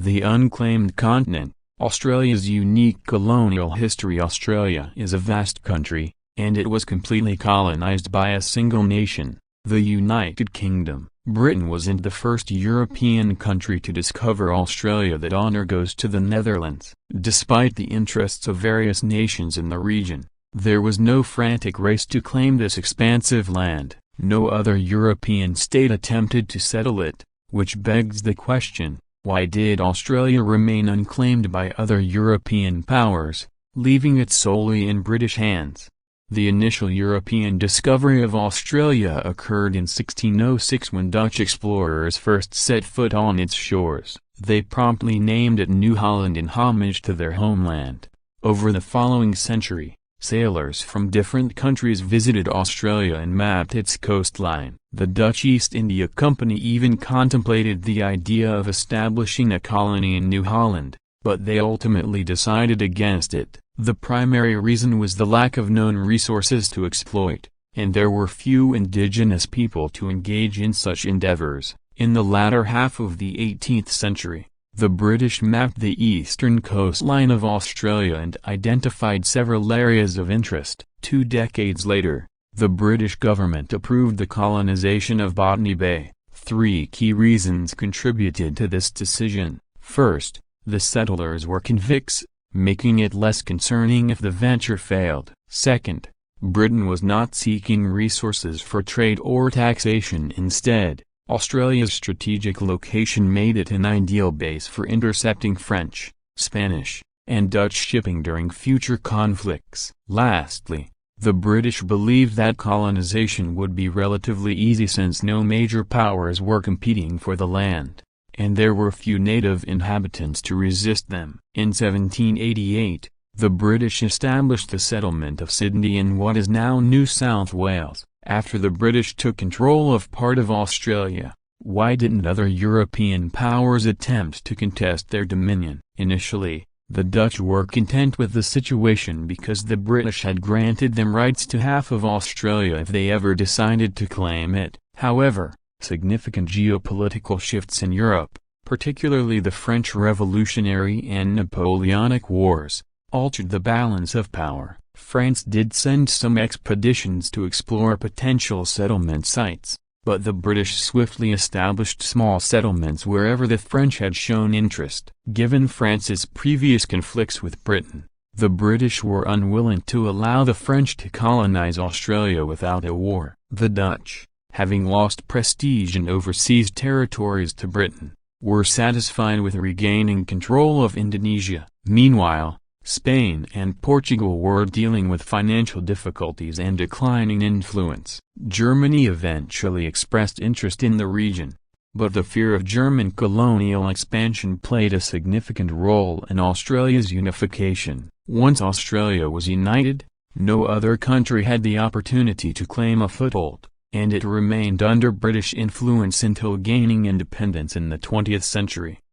The unclaimed continent, Australia's unique colonial history. Australia is a vast country, and it was completely colonized by a single nation, the United Kingdom. Britain wasn't the first European country to discover Australia. That honor goes to the Netherlands. Despite the interests of various nations in the region, there was no frantic race to claim this expansive land. No other European state attempted to settle it, which begs the question, why did Australia remain unclaimed by other European powers, leaving it solely in British hands? The initial European discovery of Australia occurred in 1606 when Dutch explorers first set foot on its shores. They promptly named it New Holland in homage to their homeland. Over the following century, sailors from different countries visited Australia and mapped its coastline. The Dutch East India Company even contemplated the idea of establishing a colony in New Holland, but they ultimately decided against it. The primary reason was the lack of known resources to exploit, and there were few indigenous people to engage in such endeavors. In the latter half of the 18th century, the British mapped the eastern coastline of Australia and identified several areas of interest. 2 decades later, the British government approved the colonization of Botany Bay. 3 key reasons contributed to this decision. First, the settlers were convicts, making it less concerning if the venture failed. Second, Britain was not seeking resources for trade or taxation. Instead, Australia's strategic location made it an ideal base for intercepting French, Spanish, and Dutch shipping during future conflicts. Lastly, the British believed that colonization would be relatively easy since no major powers were competing for the land, and there were few native inhabitants to resist them. In 1788, the British established the settlement of Sydney in what is now New South Wales. After the British took control of part of Australia, why didn't other European powers attempt to contest their dominion? Initially, the Dutch were content with the situation because the British had granted them rights to half of Australia if they ever decided to claim it. However, significant geopolitical shifts in Europe, particularly the French Revolutionary and Napoleonic Wars, altered the balance of power. France did send some expeditions to explore potential settlement sites, but the British swiftly established small settlements wherever the French had shown interest. Given France's previous conflicts with Britain, the British were unwilling to allow the French to colonize Australia without a war. The Dutch, having lost prestige in overseas territories to Britain, were satisfied with regaining control of Indonesia. Meanwhile, Spain and Portugal were dealing with financial difficulties and declining influence. Germany eventually expressed interest in the region, but the fear of German colonial expansion played a significant role in Australia's unification. Once Australia was united, no other country had the opportunity to claim a foothold, and it remained under British influence until gaining independence in the 20th century.